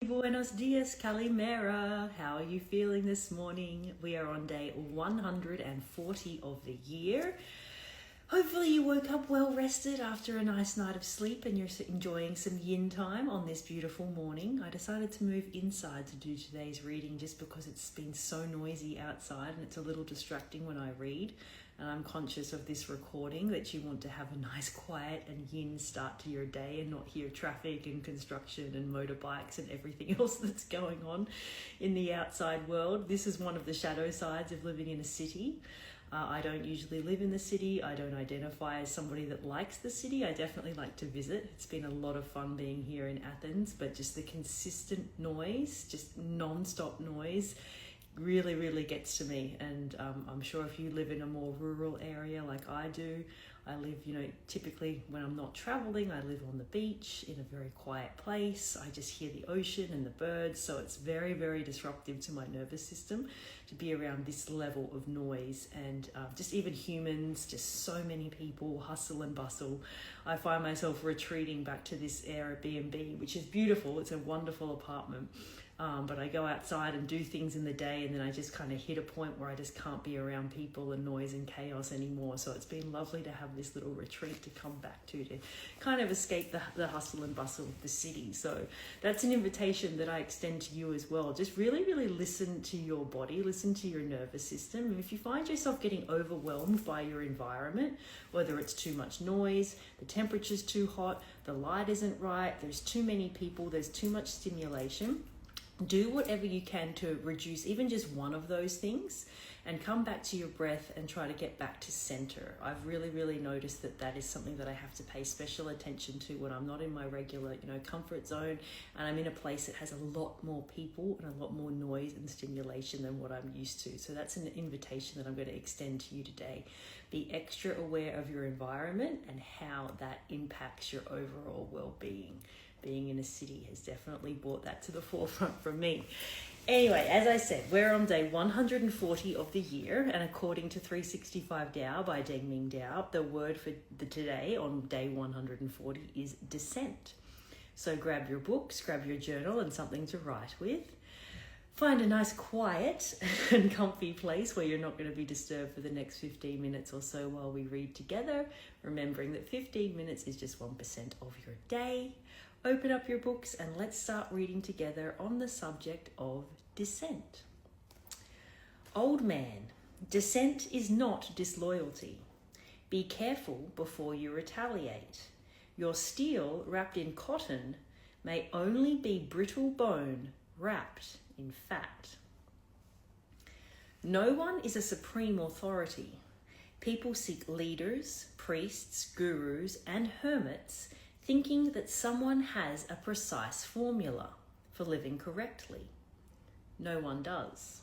buenos dias, Calimera. How are you feeling this morning? We are on day 140 of the year. Hopefully you woke up well rested after a nice night of sleep and you're enjoying some yin time on this beautiful morning. I decided to move inside to do today's reading just because it's been so noisy outside and it's a little distracting when I read. And I'm conscious of this recording that you want to have a nice quiet and yin start to your day and not hear traffic and construction and motorbikes and everything else that's going on in the outside world. This is one of the shadow sides of living in a city. I don't usually live in the city. I don't identify as somebody that likes the city. I definitely like to visit. It's been a lot of fun being here in Athens, but just the consistent noise, just non-stop noise, really gets to me. And I'm sure if you live in a more rural area like I do, I live, typically when I'm not traveling, I live on the beach in a very quiet place. I just hear the ocean and the birds. So it's very disruptive to my nervous system to be around this level of noise and just even humans, just so many people, hustle and bustle. I find myself retreating back to this Airbnb, which is beautiful. It's a wonderful apartment. But I go outside and do things in the day and then I just kind of hit a point where I just can't be around people and noise and chaos anymore. So it's been lovely to have this little retreat to come back to kind of escape the hustle and bustle of the city. So that's an invitation that I extend to you as well. Just really listen to your body, listen to your nervous system. And if you find yourself getting overwhelmed by your environment, whether it's too much noise, the temperature's too hot, the light isn't right, there's too many people, there's too much stimulation, do whatever you can to reduce even just one of those things and come back to your breath and try to get back to center. I've really noticed that is something that I have to pay special attention to when I'm not in my regular, comfort zone and I'm in a place that has a lot more people and a lot more noise and stimulation than what I'm used to. So that's an invitation that I'm going to extend to you today. Be extra aware of your environment and how that impacts your overall well-being. Being in a city has definitely brought that to the forefront for me. Anyway, as I said, we're on day 140 of the year, and according to 365 Tao by Deng Ming Dao, the word for today on day 140 is Dissent. So grab your books, grab your journal and something to write with. Find a nice quiet and comfy place where you're not going to be disturbed for the next 15 minutes or so while we read together, remembering that 15 minutes is just 1% of your day. Open up your books and let's start reading together on the subject of dissent. Old man, dissent is not disloyalty. Be careful before you retaliate. Your steel wrapped in cotton may only be brittle bone wrapped in fat. No one is a supreme authority. People seek leaders, priests, gurus, and hermits, thinking that someone has a precise formula for living correctly. No one does.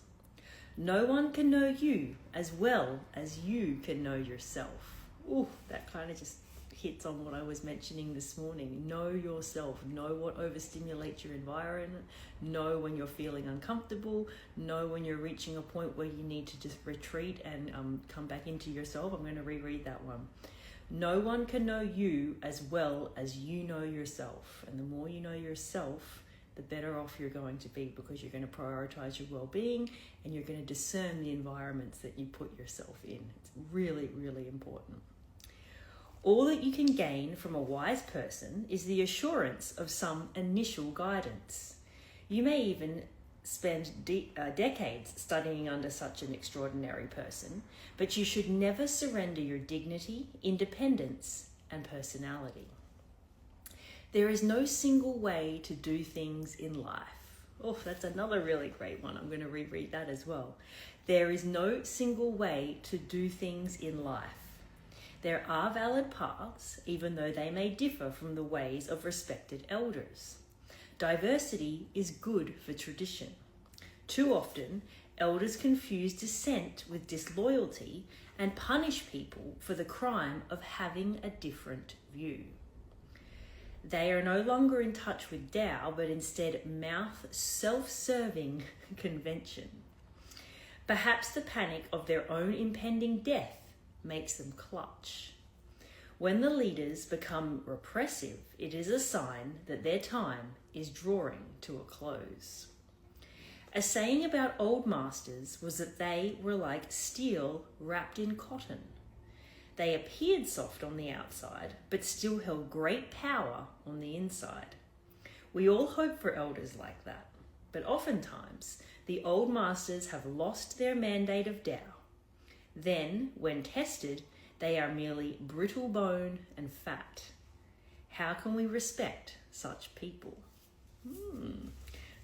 No one can know you as well as you can know yourself. Ooh, that kind of just hits on what I was mentioning this morning. Know yourself. Know what overstimulates your environment. Know when you're feeling uncomfortable. Know when you're reaching a point where you need to just retreat and come back into yourself. I'm going to reread that one. No one can know you as well as you know yourself. And the more you know yourself, the better off you're going to be because you're going to prioritize your well-being and you're going to discern the environments that you put yourself in. It's really important. All that you can gain from a wise person is the assurance of some initial guidance. You may even spend decades studying under such an extraordinary person, but you should never surrender your dignity, independence, and personality. There is no single way to do things in life. Oh, that's another really great one. I'm going to reread that as well. There is no single way to do things in life. There are valid paths, even though they may differ from the ways of respected elders. Diversity is good for tradition. Too often, elders confuse dissent with disloyalty and punish people for the crime of having a different view. They are no longer in touch with Tao, but instead mouth self-serving convention. Perhaps the panic of their own impending death makes them clutch. When the leaders become repressive, it is a sign that their time is drawing to a close. A saying about old masters was that they were like steel wrapped in cotton. They appeared soft on the outside, but still held great power on the inside. We all hope for elders like that, but oftentimes the old masters have lost their mandate of Tao. Then, when tested, they are merely brittle bone and fat. How can we respect such people?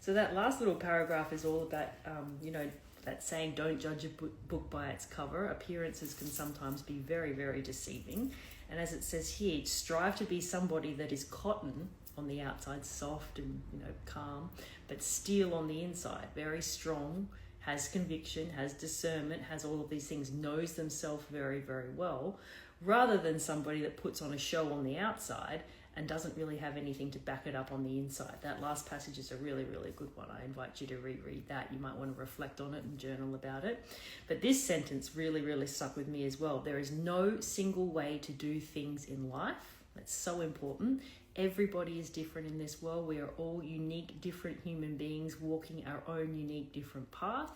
So that last little paragraph is all about, that saying, don't judge a book by its cover. Appearances can sometimes be very, very deceiving. And as it says here, strive to be somebody that is cotton on the outside, soft and, calm, but steel on the inside, very strong, has conviction, has discernment, has all of these things, knows themselves very, very well, rather than somebody that puts on a show on the outside and doesn't really have anything to back it up on the inside. That last passage is a really, really good one. I invite you to reread that. You might want to reflect on it and journal about it. But this sentence really, really stuck with me as well. There is no single way to do things in life. That's so important. Everybody is different in this world. We are all unique, different human beings walking our own unique, different path.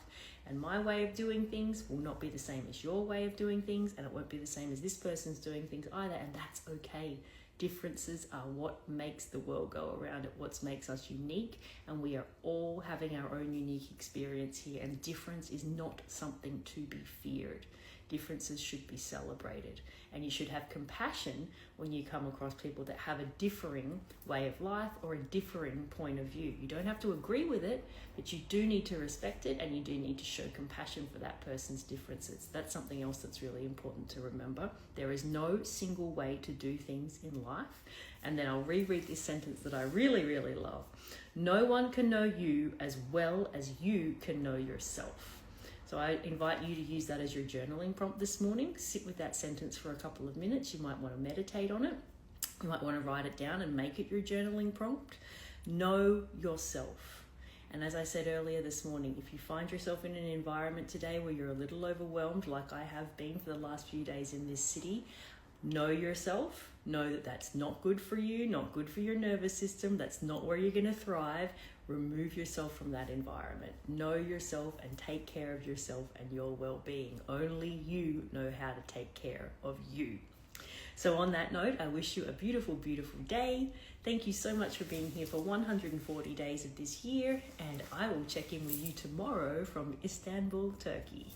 And my way of doing things will not be the same as your way of doing things, and it won't be the same as this person's doing things either, and that's okay. Differences are what makes the world go around, it what makes us unique, and we are all having our own unique experience here, and difference is not something to be feared. Differences should be celebrated, and you should have compassion when you come across people that have a differing way of life or a differing point of view. You don't have to agree with it, but you do need to respect it, and you do need to show compassion for that person's differences. That's something else that's really important to remember. There is no single way to do things in life. And then I'll reread this sentence that I really, really love. No one can know you as well as you can know yourself. So I invite you to use that as your journaling prompt this morning. Sit with that sentence for a couple of minutes. You might want to meditate on it. You might want to write it down and make it your journaling prompt. Know yourself. And as I said earlier this morning, if you find yourself in an environment today where you're a little overwhelmed, like I have been for the last few days in this city, know yourself. Know that that's not good for you, not good for your nervous system. That's not where you're going to thrive. Remove yourself from that environment. Know yourself and take care of yourself and your well-being. Only you know how to take care of you. So on that note, I wish you a beautiful, beautiful day. Thank you so much for being here for 140 days of this year, and I will check in with you tomorrow from Istanbul, Turkey.